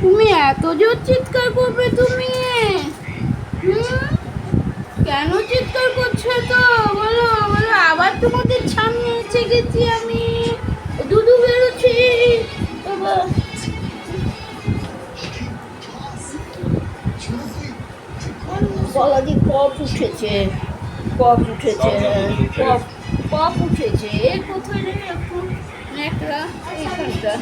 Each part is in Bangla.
তুমি এত জোর চিৎকার করবে তুমি? কেন চিৎকার করছো তো? বলো বলো। আবার তোমাদের সামনে এসে গেছি আমি, দুধু বেরোচ্ছি। গলা দিয়ে কফ উঠেছে, কফ উঠেছে, কফ কফ উঠেছে। কোথায় রে? একটু নেকড়া এইখানটা।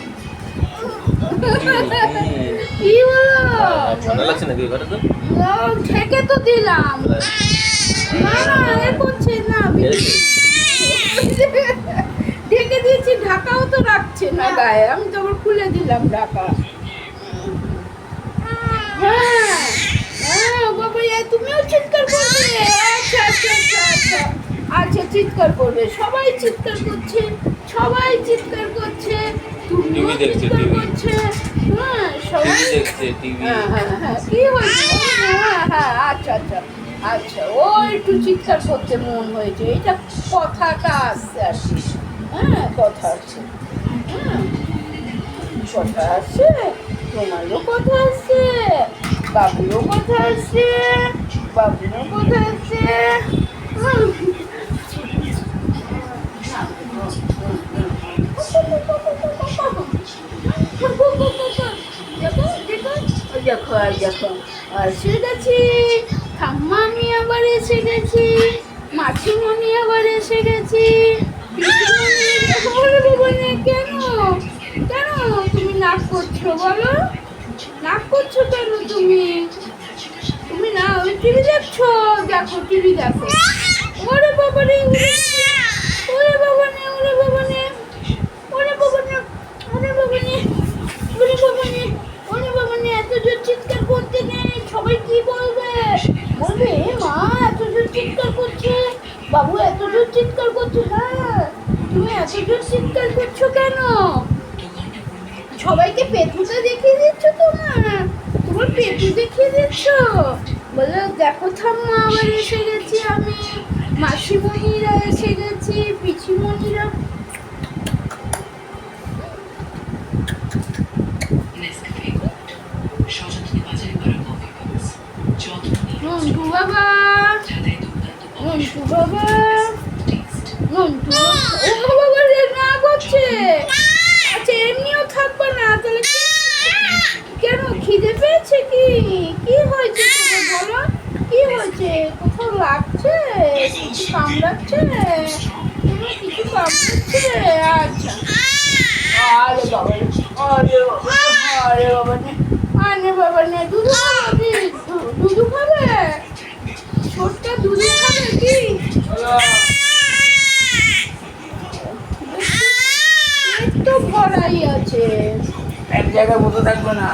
কি বলো? ঠান্ডা লাগছে নাকি ঘরে? ঠেকে তো দিলাম। না না এ করছে না, ঢেকে দিয়েছি, ঢাকাও তো রাখছে না গায়ে। আমি তো আবার খুলে দিলাম ঢাকা। হ্যাঁ হ্যাঁ বাবা, তুমিও চিৎকার করবে? আচ্ছা আচ্ছা আচ্ছা আচ্ছা আচ্ছা, চিৎকার করবে। সবাই চিৎকার করছে, সবাই চিৎকার করছে, তুমিও চিৎকার করছে। হ্যাঁ সবাই দেখছে টিভি। হ্যাঁ হ্যাঁ হ্যাঁ, কি হয়েছে? হ্যাঁ হ্যাঁ আচ্ছা আচ্ছা আচ্ছা, ও একটু চিৎকার করতে মন হয়েছে, এটা কথাটা আসছে আর কি। হ্যাঁ কথা আসছে, হ্যাঁ কথা আসছে, তোমারও কথা আসছে, বাবুরও কথা আসছে, বাবুরও কথা আসছে। দেখো আর দেখো, এসে গেছি ঠাম্মা, আমি আবার এসে গেছি, মাসিমণি আবার এসে গেছি। কেন কেন তুমি নাক করছো বলো? নাক করছো কেন তুমি? তুমি না ওই টিভি দেখছো? দেখো টিভি দেখো। ওরে বাবা রে, ওরে বাবা নে, ওরে বাবা নে, ওরে বাবা নে, ওরে বাবা নে, ওরে বাবা নে, ওরে বাবা নে, এত জোর চিৎকার করতে নেই। সবাই কি বলবে? বলবে এ মা এত জোর চিৎকার করছে, বাবু এত জোর চিৎকার করছে। হ্যাঁ তুমি এত জোর চিৎকার করছো কেন? সবাইকে পেটুটা দেখিয়ে দিচ্ছ? তোমার পেটু দেখিয়ে দিচ্ছ? বলে দেখো ঠাম্মা আবার এসে গেছি আমি, মাসিমণিরা এসে গেছি, পিসিমণিরা। নন্টু বাবা, নন্টু বাবা, নন্টু বাবা, ও বাবা রে না করছে। আচ্ছা এমনিও থাকবে না তাহলে? কেন খিদে পেয়েছে কি? কি হয়েছে তোমার বলো? কি হয়েছে? কোথাও লাগছে? কিছু কামড়াচ্ছে? তোমার কিছু কামড়াচ্ছে? আচ্ছা। আরে বাবা, আরে বাবা, আরে বাবা নে, আরে বাবা নে, দুধু খাবে? দুধু খাবে? ছোটটা দুধু খাবে কি? তো ভরাই আছে, এক জায়গায় বসে থাকবে না।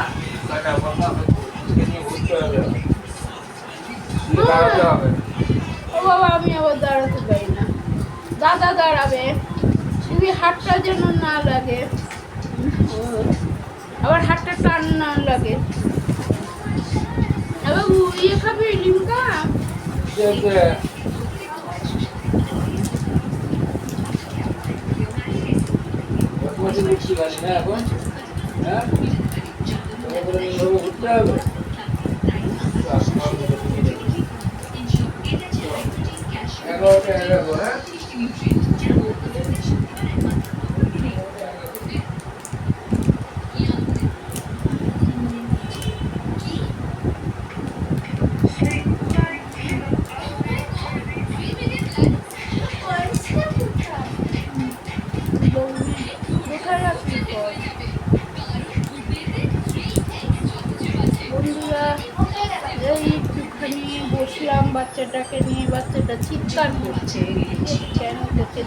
ও বাবা, আমি আবার দাঁড়াতে পারি না। দাদা দাঁড়াবে, তুমি হাতটা যেন না লাগে, আবার হাতটা টান না লাগে। এবার ইয়ে খাবে লিমকা? এখন হ্যাঁ ঘুরতে হবে। হ্যাঁ বন্ধুরা, এই একটুখানি বসলাম বাচ্চাটাকে নিয়ে, বাচ্চাটা চিৎকার করছে। কেন করছে?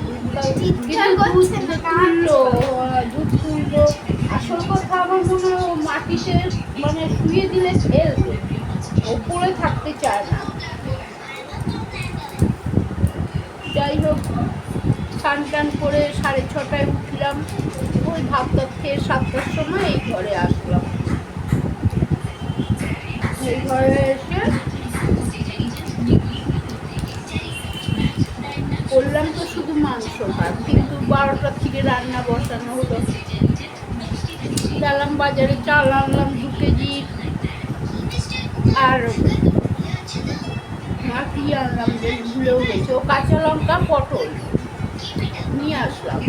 দুধ তুললো। আসল কথা আমার মনে হয় ও মাটিতে মানে শুয়ে দিলে খেলবে, ওপরে থাকতে চায় না। যাই হোক, স্নান টান করে 6:30টায় উঠলাম, ওই ভাত টাত খেয়ে 7টার সময় এই ঘরে আসলাম। এই ঘরে এসে করলাম তো শুধু মাংস ভাত, কিন্তু 12টার থেকে রান্না বসানো হলো। গেলাম বাজারে, চাল আনলাম 2 কেজি। আর কি আনলাম বেশ ভুলেও গেছে, ও কাঁচা লঙ্কা পটল নিয়ে আসলাম।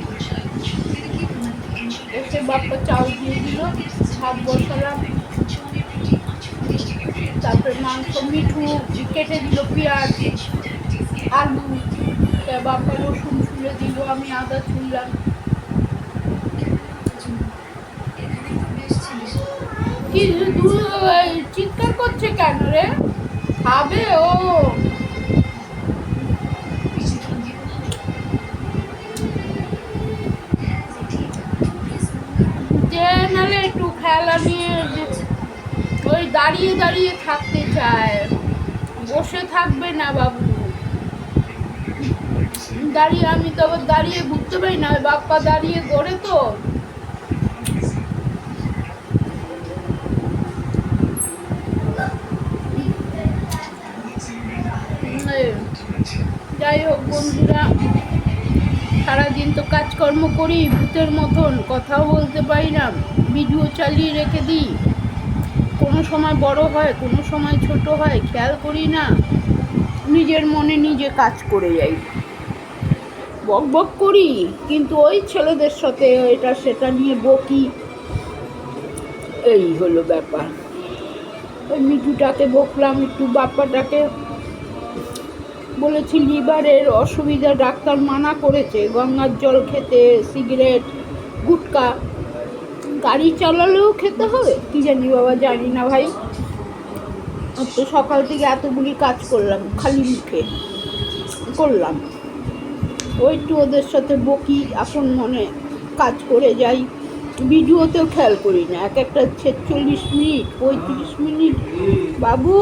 এসে বাপ্পা চাল দিয়ে দিল, ভাত বসালাম, তারপরে মাংস মিঠু কেটে দিল, পেঁয়াজ আলু, বাপ্পা রসুন ছুলে দিল, আমি আদা ছুললাম। কি চিৎকার করছে কেন রে? খাবে ও? যে নালে একটু খেলা নিয়ে ওই দাঁড়িয়ে দাঁড়িয়ে থাকতে চায়, বসে থাকবে না বাবু। দাঁড়িয়ে আমি তো আবার দাঁড়িয়ে ঘুরতে পারি না, বাপ্পা দাঁড়িয়ে করে তো। যাই হোক বন্ধুরা, সারাদিন তো কাজকর্ম করি ভূতের মতন, কথাও বলতে পারি না, ভিডিও চালিয়ে রেখে দিই। কোনো সময় বড় হয়, কোনো সময় ছোট হয়, খেয়াল করি না, নিজের মনে নিজে কাজ করে যাই, বক বক করি, কিন্তু ওই ছেলেদের সাথে এটা সেটা নিয়ে বকি, এই হলো ব্যাপার। ওই মিঠুটাকে বকলাম একটু, বাপ্পাটাকে বলেছি লিভারের অসুবিধা, ডাক্তার মানা করেছে গঙ্গার জল খেতে, সিগারেট গুটকা, গাড়ি চালালেও খেতে হবে কি জানি বাবা, জানি না ভাই। তো সকাল থেকে এতগুলি কাজ করলাম, খালি মুখে করলাম, ওই একটু ওদের সাথে বকি, আপন মনে কাজ করে যাই, ভিডিওতেও খেয়াল করি না, এক একটা 46 মিনিট 35 মিনিট বাবু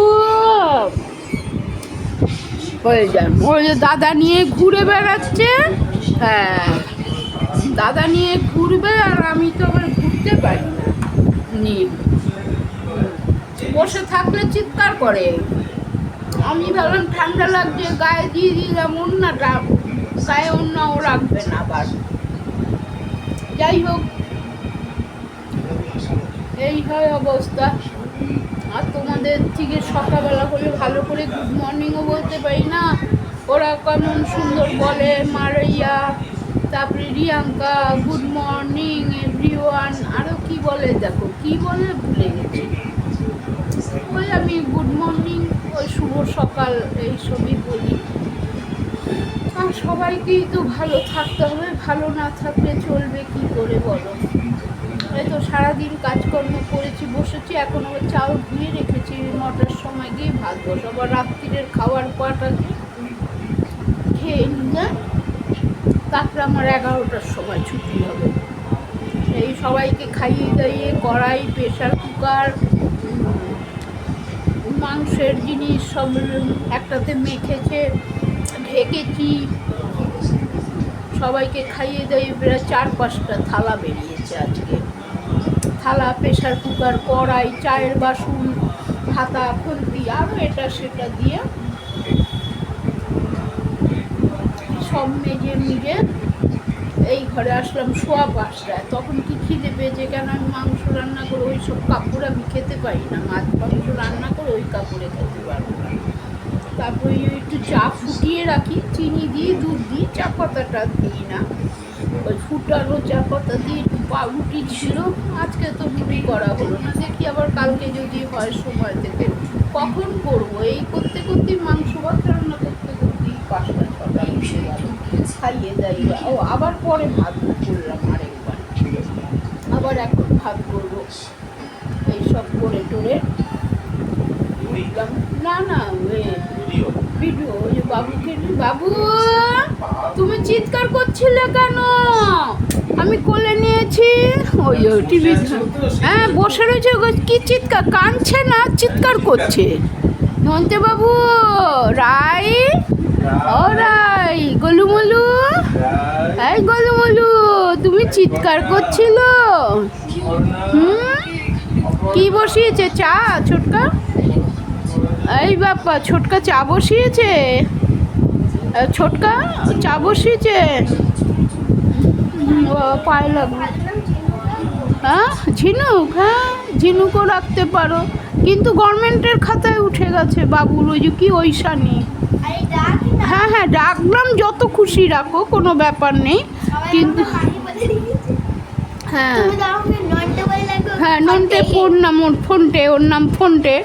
হয়ে যায়। ওই যে দাদা নিয়ে ঘুরে বেড়াচ্ছে, হ্যাঁ দাদা নিয়ে ঘুরবে, আর আমি তো আবার ঘুরতে পারি না, নিয়ে বসে থাকলে চিৎকার করে। আমি ভাবলাম ঠান্ডা লাগছে, গায়ে দিয়ে দিলাম ওড়নাটা, গায়ে ওড়নাও রাখবে না আবার। যাই হোক, এই হয় অবস্থা। আর তোমাদের থেকে সকালবেলা হলে ভালো করে গুড মর্নিংও বলতে পারি না, ওরা কেমন সুন্দর বলে, মারিয়া, তারপরে রিয়াঙ্কা গুড মর্নিং এভরিওয়ান, আরও কি বলে দেখো, কি বলে ভুলে গেছি। ওই আমি গুড মর্নিং, ওই শুভ সকাল, এইসবই বলি। আর সবাইকেই তো ভালো থাকতে হবে, ভালো না থাকলে চলবে কি করে বলো। এই তো সারাদিন কাজকর্ম করেছি, বসেছি, এখন আবার চাল ধুয়ে রেখেছি, 9টার সময় গিয়ে ভাত বসাবো, আবার রাত্রিরের খাওয়ার পাটা খেয়ে নিয়ে তারপরে আমার 11টার সময় ছুটি হবে। এই সবাইকে খাইয়ে দাইয়ে কড়াই, প্রেশার কুকার, মাংসের জিনিস সব একটাতে মেখেছে, ঢেকেছি, সবাইকে খাইয়ে দাইয়ে প্রায় 4-5টা থালা বেরিয়েছে আজকে। থালা, প্রেশার কুকার, কড়াই, চায়ের বাসন, হাতা খুন্তি, আরও এটা সেটা দিয়ে সব মেজে মিজে এই ঘরে আসলাম 5:15। তখন কি খিদে পেয়েছে, কেন আমি মাংস রান্না করে ওই সব কাপড় আমি খেতে পারি না, মাছ মাংস রান্না করে ওই কাপড়ে খেতে পারবো না। তারপরে একটু চা ফুটিয়ে রাখি, চিনি দিয়ে দুধ দিই, চা পাতাটা দিই না, ওই ফুটানো চা পাতা দিয়ে একটু পাউরুটি ছিল, আজকে তো রুটি করা হলো না, দেখি আবার কালকে যদি হয় সময় থেকে কখন করবো। এই করতে করতেই মাংস ভাত রান্না করতে করতেই 5টা-6টা বেজে গেল, খাইয়ে দাইয়ে ও আবার পরে ভাত করলাম আরেকবার, আবার এখন ভাত করবো, এইসব করে টোরে না না ভিডিও। ওই যে বাবুকে, বাবু তুমি চিৎকার করছিলে কেন? আমি কোলে নিয়েছি, ওই টিভি, হ্যাঁ বসে রয়েছে, কি চিৎকার, কাঁদছে না চিৎকার করছে। নন্টে বাবু, রাই, ও রাই, গোলুমলু, এই গোলুমলু, তুমি চিৎকার করছিল? কি বসিয়েছে, চা? ছোটকা, এই বাপ্পা ছোটকা চা বসিয়েছে, ছোটকা চা বসিয়েছে, পায়ে লাগবে। হ্যাঁ ঝিনুক, হ্যাঁ ঝিনুকও রাখতে পারো, কিন্তু গভর্নমেন্টের খাতায় উঠে গেছে বাবুর ওই যে কি ঐশানী। আরে ডাক না। হ্যাঁ হ্যাঁ ডাকলাম, যত খুশি রাখো, কোনো ব্যাপার নেই। সবাই কিন্তু আমাকে মাহি বলে দিয়েছে। হ্যাঁ তুমি তো আমাকে নন্টে বলে ডাকো। হ্যাঁ নন্টে ফোন নাম ওর, ফোনটে, ওর নাম ফোনটে,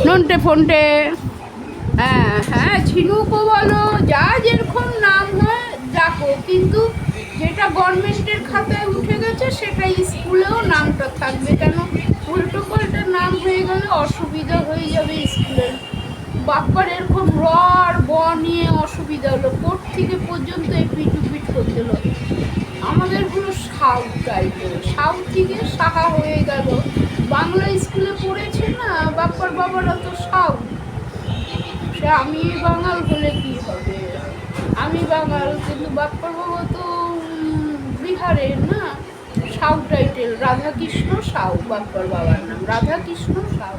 নন্টে ফোনটে। হ্যাঁ হ্যাঁ ঝিনুকও বলো, যা যেরকম নাম হয় ডাকো, কিন্তু যেটা গভর্নমেন্টের খাতায় উঠে গেছে সেটা স্কুলেও নামটা থাকবে। কেন উল্টো পাল্টা নাম হয়ে গেলে অসুবিধা হয়ে যাবে স্কুলের। বাপ্পার এরকম র আর ব নিয়ে অসুবিধা হলো, কোর্ট থেকে পর্যন্ত এপিট উপিট করতে হলো। আমাদের হলো সাউথ টাইপের, সাউথ থেকে সাহা হয়ে গেল। বাংলা স্কুলে পড়েছে না বাপ্পার বাবারা, তো সাউথ। সে আমি বাঙাল হলে কি হবে, আমি বাঙাল, কিন্তু বাপ্পার বাবা তো বিহারের না, সাউ টাইটেল, রাধাকৃষ্ণ সাউ, বাপ্পার বাবার নাম রাধাকৃষ্ণ সাউ।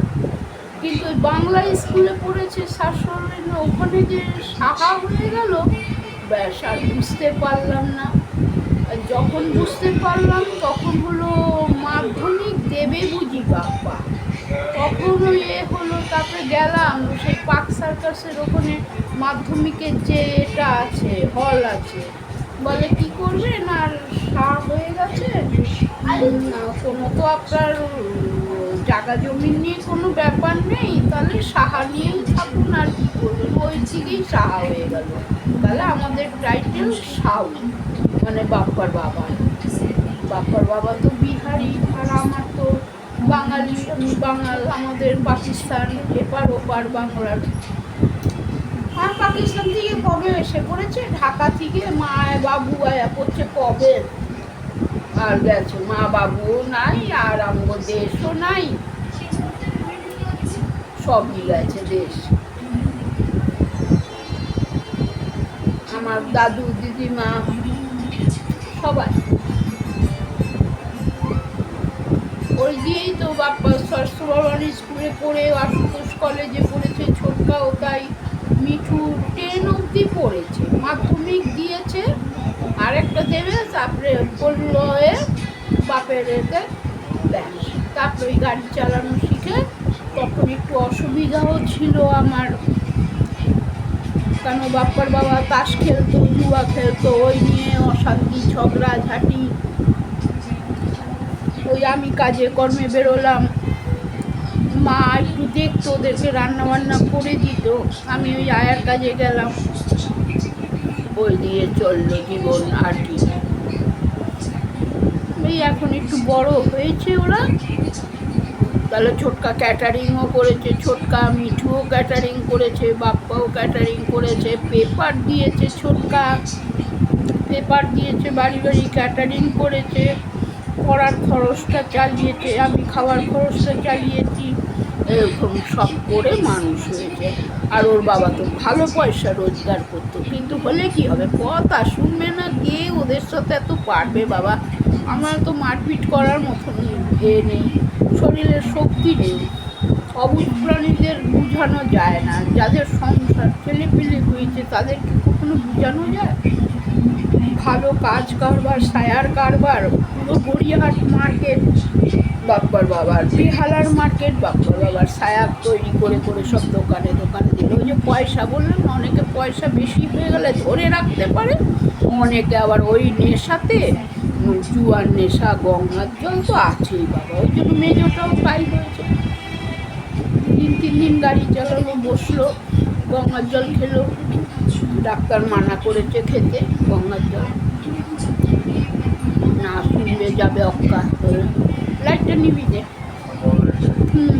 কিন্তু ওই বাংলা স্কুলে পড়েছে শাশুড়ি, ওখানে যে সাহা হয়ে গেল, ব্যাস আর বুঝতে পারলাম না। আর যখন বুঝতে পারলাম তখন হলো মাধ্যমিক দেবে বুঝি বাপ্পা, তখন ওই হলো। তারপরে গেলাম সেই পার্ক সার্কাসের ওখানে, মাধ্যমিকের যে এটা আছে, হল আছে, বলে কি করবেন আর সার হয়ে গেছে, না কোনো তো আপনার জায়গা জমি নিয়ে কোনো ব্যাপার নেই, তাহলে সাহা নিয়েই থাকুন, আর কি করবেন, ওই দিকেই সাহা হয়ে গেল। তাহলে আমাদের টাইটেল সাউ, মানে বাপ্পার বাবা। বাপ্পার বাবা তো বিহারি, আর আমার তো বাঙালি, আমি বাঙাল, আমাদের পাকিস্তান এপার ওপার বাংলার। আর পাকিস্তান থেকে কবে এসে পড়েছে, ঢাকা থেকে মা বাবু আয়া পড়ছে কবে, আর গেছে মা বাবুও নাই, আর আমার দেশও নাই, সবই গেছে দেশ। আমার দাদু দিদিমা সবাই ওই দিয়েই তো বাপ্পা ষষ্ঠ ভবন স্কুলে পড়ে, আশুতোষ কলেজে পড়েছে, ছোটকাও তাই, মিঠু 10 অবধি পড়েছে, মাধ্যমিক দিয়েছে, আর একটা দেবে, তারপরে বললো বাপের এতে ব্যাস। তারপরে ওই গাড়ি চালানো শিখে, তখন একটু অসুবিধাও ছিল আমার, কেন বাপ্পার বাবা তাস খেলতো, জুয়া খেলতো, ওই নিয়ে অশান্তি ঝগড়া ঝাঁটি। ওই আমি কাজে কর্মে বেরোলাম, মা একটু দেখতো, ওদেরকে রান্না বান্না করে দিত, আমি ওই আয়ার কাজে গেলাম, ওই দিয়ে চললো জীবন। আর কি, এই এখন একটু বড় হয়েছে ওরা, তাহলে ছোটকা ক্যাটারিংও করেছে, ছোটকা মিঠুও ক্যাটারিং করেছে, বাপ্পাও ক্যাটারিং করেছে, পেপার দিয়েছে, ছোটকা পেপার দিয়েছে, বাড়ি বাড়ি ক্যাটারিং করেছে, পড়ার খরচটা চালিয়েছে, আমি খাওয়ার খরচটা চালিয়েছি, এরকম সব করে মানুষ হয়েছে। আর ওর বাবা তো ভালো পয়সা রোজগার করতো, কিন্তু হলে কি হবে, কথা শুনবে না কে, ওদের সাথে এত পারবে বাবা, আমার তো মারপিট করার মতন নেই, শরীরের শক্তি নেই। অবুঝ প্রাণীদের বোঝানো যায় না, যাদের সংসার ছেলেপিলে হয়েছে তাদেরকে কখনো বোঝানো যায়। ভালো কাজ কারবার, সায়ার কারবার, পুরো গড়িয়াহাট মার্কেট বাপ্পার বাবার, বেহালার মার্কেট বাপ্পার বাবার, সায়া তৈরি করে করে সব দোকানে দোকানে দিল। ওই যে পয়সা বললাম না, অনেকে পয়সা বেশি হয়ে গেলে ধরে রাখতে পারে, অনেকে আবার ওই নেশাতে, জুয়ার নেশা, গঙ্গার জল তো আছেই বাবা, ওই জন্য মেজোটাও তাই হয়েছে। 3 দিন গাড়ি চালানো, বসলো, গঙ্গার জল খেলো, ডাক্তার মানা করেছে খেতে গঙ্গার জল, না শুনলে যাবে অক্কা। লাইটটা নিবি দে। হুম।